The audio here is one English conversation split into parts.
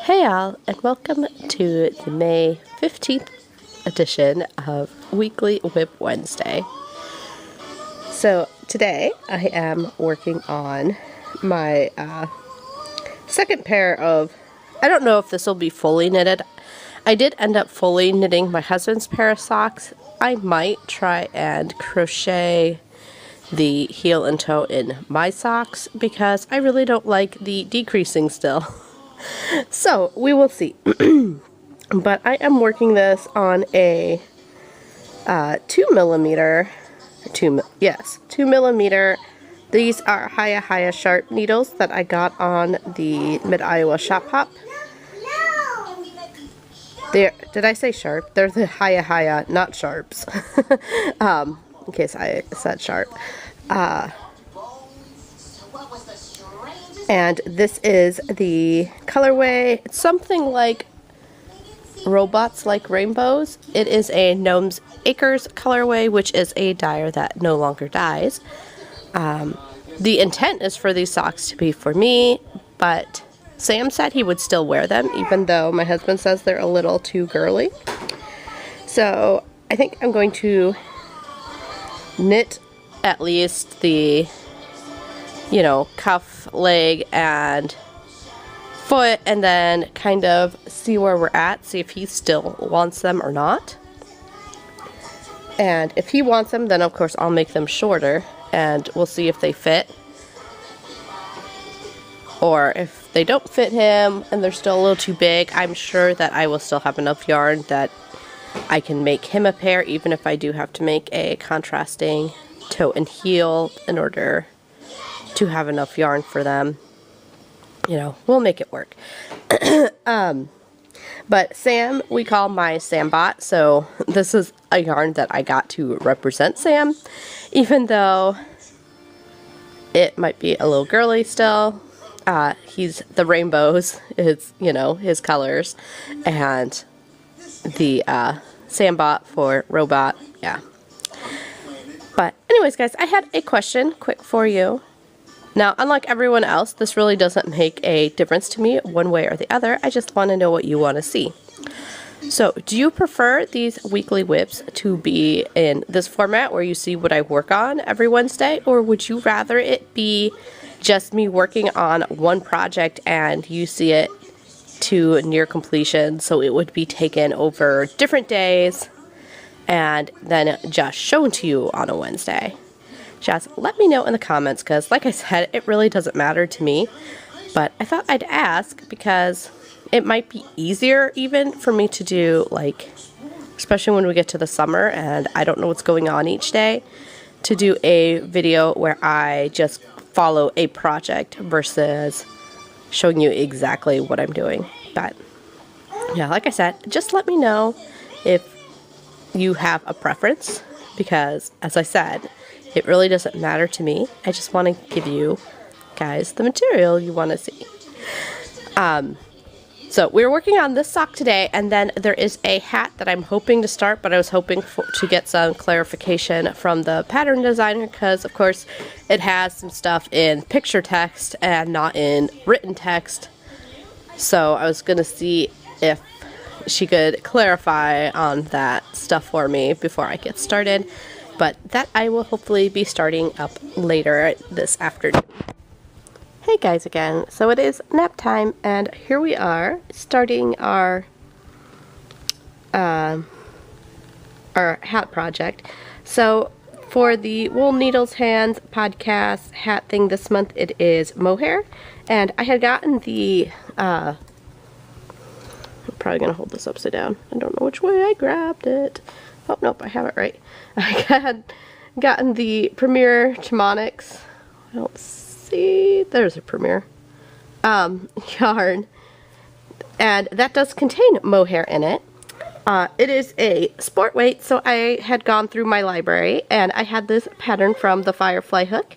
Hey all, and welcome to the May 15th edition of Weekly Whip Wednesday. So today I am working on my second pair of, I don't know if this will be fully knitted. I did end up fully knitting my husband's pair of socks. I might try and crochet the heel and toe in my socks because I really don't like the decreasing still. So we will see. But I am working this on a 2 millimeter. These are Haya Sharp needles that I got on the Mid-Iowa Shop Hop. Did I say sharp? They're the Haya, not sharps. In case I said sharp. And this is the colorway. It's something like Robots Like Rainbows. It is a Gnome's Acres colorway, which is a dyer that no longer dyes. The intent is for these socks to be for me, but Sam said he would still wear them, even though my husband says they're a little too girly. So I think I'm going to knit at least the, cuff, leg, and foot, and then kind of see where we're at, see if he still wants them or not. And if he wants them, then of course I'll make them shorter, and we'll see if they fit. Or if they don't fit him and they're still a little too big, I'm sure that I will still have enough yarn that I can make him a pair, even if I do have to make a contrasting toe and heel in order to have enough yarn for them. We'll make it work. But Sam, we call my Sambot, so this is a yarn that I got to represent Sam, even though it might be a little girly still. He's the rainbows, is, his colors, and the Sambot for robot, yeah. But anyways, guys, I had a question quick for you. Now, unlike everyone else, this really doesn't make a difference to me one way or the other. I just want to know what you want to see. So, do you prefer these weekly whips to be in this format where you see what I work on every Wednesday? Or would you rather it be just me working on one project and you see it to near completion, so it would be taken over different days and then just shown to you on a Wednesday? Just let me know in the comments, because like I said, it really doesn't matter to me, but I thought I'd ask because it might be easier even for me to do, especially when we get to the summer and I don't know what's going on each day, to do a video where I just follow a project versus showing you exactly what I'm doing. But yeah, like I said, just let me know if you have a preference, because as I said, it really doesn't matter to me. I just want to give you guys the material you want to see. So we're working on this sock today, and then there is a hat that I'm hoping to start, but I was hoping to get some clarification from the pattern designer, because of course it has some stuff in picture text and not in written text. So I was going to see if she could clarify on that stuff for me before I get started. But that I will hopefully be starting up later this afternoon. Hey guys again, so it is nap time, and here we are starting our hat project. So for the Wool Needles Hands podcast hat thing this month, it is mohair, and I had gotten the I'm probably gonna hold this upside down. I don't know which way I grabbed it. Oh, nope, I have it right. I had gotten the Premier Chimonics. I don't see. There's a Premier yarn. And that does contain mohair in it. It is a sport weight, so I had gone through my library and I had this pattern from the Firefly hook.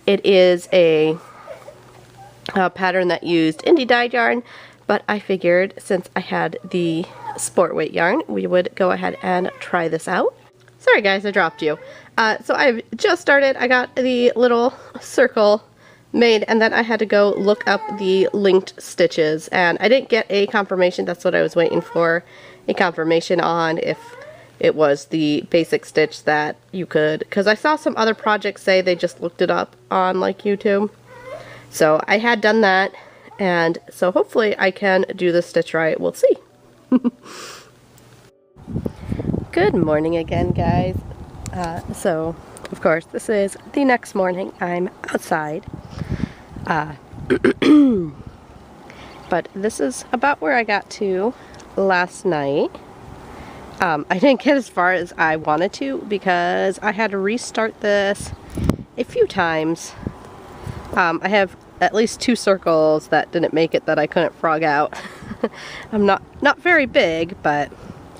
It is a pattern that used indie dyed yarn, but I figured since I had the sport weight yarn, we would go ahead and try this out. Sorry guys, I dropped you. So I've just started. I got the little circle made, and then I had to go look up the linked stitches, and I didn't get a confirmation. That's what I was waiting for, a confirmation on if it was the basic stitch that you could, because I saw some other projects say they just looked it up on like YouTube. So I had done that, and so hopefully I can do the stitch right. We'll see. Good morning again, guys. So of course this is the next morning. I'm outside. But this is about where I got to last night. I didn't get as far as I wanted to because I had to restart this a few times. I have at least 2 circles that didn't make it that I couldn't frog out. I'm not very big, but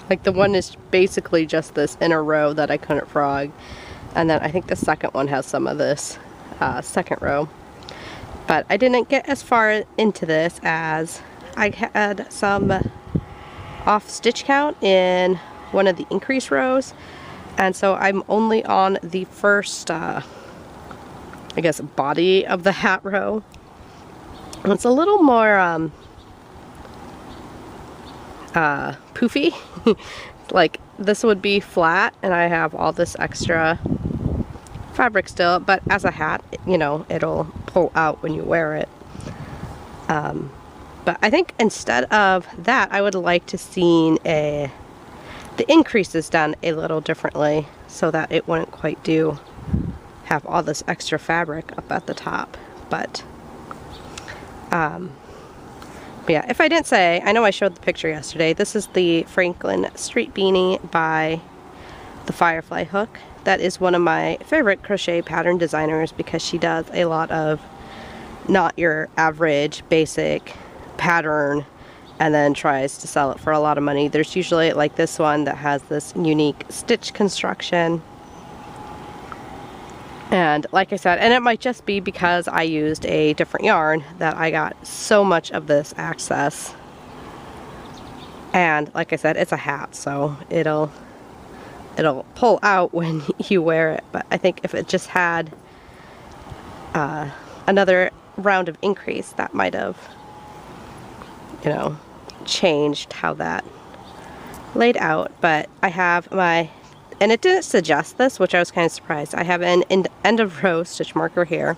like the one is basically just this inner row that I couldn't frog. And then I think the second one has some of this second row. But I didn't get as far into this as I had some off stitch count in one of the increase rows. And so I'm only on the first, I guess, body of the hat row. It's a little more poofy. Like this would be flat and I have all this extra fabric still, but as a hat, you know, it'll pull out when you wear it. But I think instead of that, I would like to see the increases done a little differently so that it wouldn't quite have all this extra fabric up at the top. But yeah, if I didn't say, I know I showed the picture yesterday. This is the Franklyn Street Beanie by the Firefly hook. That is one of my favorite crochet pattern designers because she does a lot of not your average basic pattern and then tries to sell it for a lot of money. There's usually like this one that has this unique stitch construction. And like I said, and it might just be because I used a different yarn that I got so much of this access. And like I said, it's a hat, so it'll pull out when you wear it. But I think if it just had another round of increase, that might have, you know, changed how that laid out. But I have my, and it didn't suggest this, which I was kind of surprised. I have an end of row stitch marker here,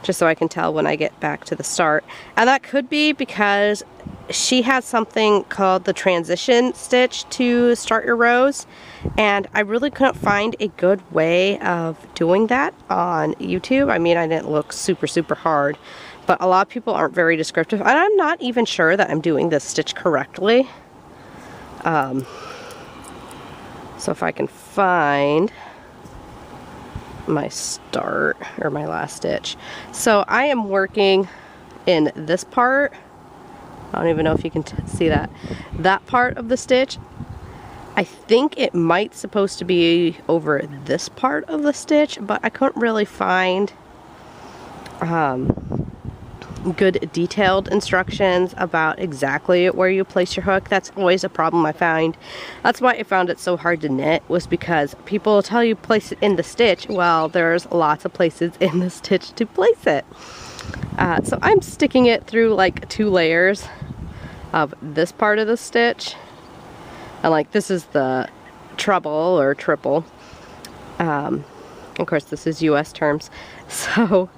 just so I can tell when I get back to the start. And that could be because she has something called the transition stitch to start your rows, and I really couldn't find a good way of doing that on YouTube. I mean, I didn't look super hard, but a lot of people aren't very descriptive, and I'm not even sure that I'm doing this stitch correctly. So if I can find my start or my last stitch. So I am working in this part. I don't even know if you can see that. That part of the stitch, I think it might supposed to be over this part of the stitch, but I couldn't really find good detailed instructions about exactly where you place your hook. That's always a problem I find. That's why I found it so hard to knit, was because people will tell you place it in the stitch. Well, there's lots of places in the stitch to place it. So I'm sticking it through like 2 layers of this part of the stitch. And like this is the treble or triple. Of course this is US terms. So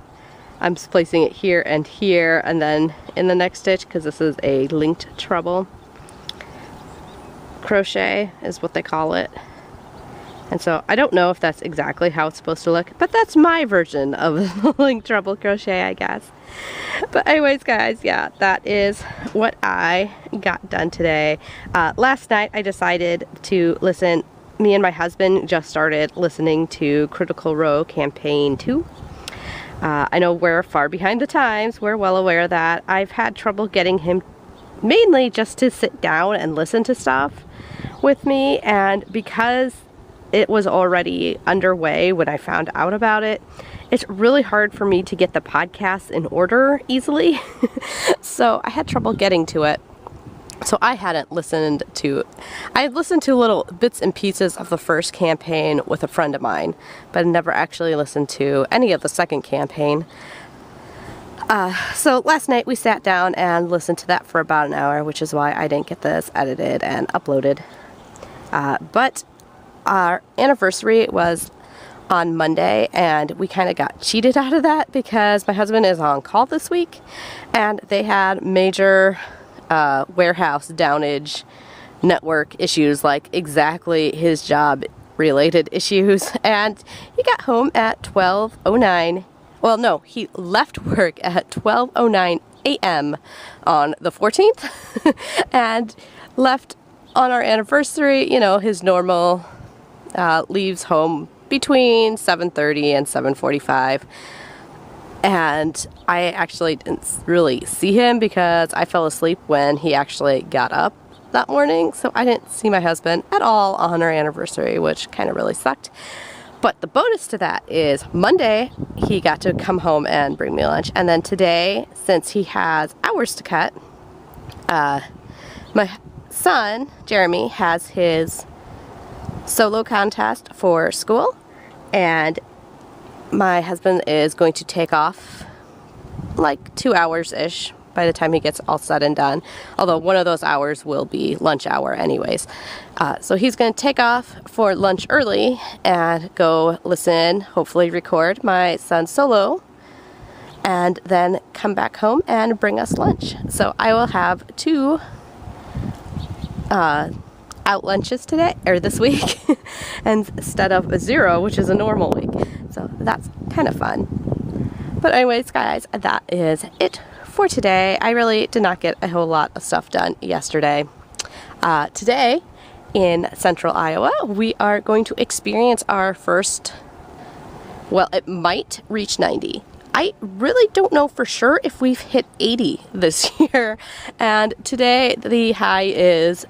I'm just placing it here, and then in the next stitch, because this is a linked treble. Crochet is what they call it. And so I don't know if that's exactly how it's supposed to look, but that's my version of linked treble crochet, I guess. But anyways, guys, yeah, that is what I got done today. Last night I decided to listen. Me and my husband just started listening to Critical Row Campaign 2. I know we're far behind the times. We're well aware of that. I've had trouble getting him mainly just to sit down and listen to stuff with me, and because it was already underway when I found out about it, it's really hard for me to get the podcast in order easily. So I had trouble getting to it. So I hadn't listened to, I had listened to little bits and pieces of the first campaign with a friend of mine, but never actually listened to any of the second campaign. So last night we sat down and listened to that for about an hour, which is why I didn't get this edited and uploaded. But our anniversary was on Monday, and we kind of got cheated out of that because my husband is on call this week, and they had major warehouse downage network issues, like exactly his job related issues, and he got home at 12:09. Well, no, he left work at 12:09 a.m. on the 14th and left on our anniversary, you know, his normal, leaves home between 7:30 and 7:45. And I actually didn't really see him because I fell asleep when he actually got up that morning, so I didn't see my husband at all on our anniversary, which kind of really sucked. But the bonus to that is Monday he got to come home and bring me lunch, and then today, since he has hours to cut, my son Jeremy has his solo contest for school, and my husband is going to take off like 2 hours-ish by the time he gets all said and done, although one of those hours will be lunch hour anyways. So he's going to take off for lunch early and go listen, hopefully record my son's solo, and then come back home and bring us lunch. So I will have 2 out lunches today, or this week, instead of 0, which is a normal week. So that's kind of fun. But anyways, guys, that is it for today. I really did not get a whole lot of stuff done yesterday. Today in central Iowa, we are going to experience our first, well, it might reach 90. I really don't know for sure if we've hit 80 this year. And today the high is,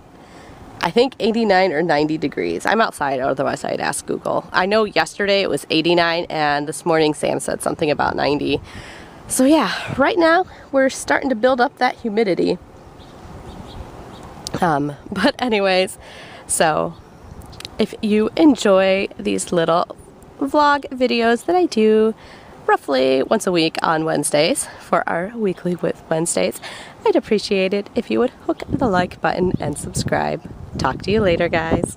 I think, 89 or 90 degrees. I'm outside, otherwise I'd ask Google. I know yesterday it was 89, and this morning Sam said something about 90. So yeah, right now we're starting to build up that humidity. But anyways, so if you enjoy these little vlog videos that I do roughly once a week on Wednesdays for our weekly with Wednesdays, I'd appreciate it if you would hook the like button and subscribe. Talk to you later, guys.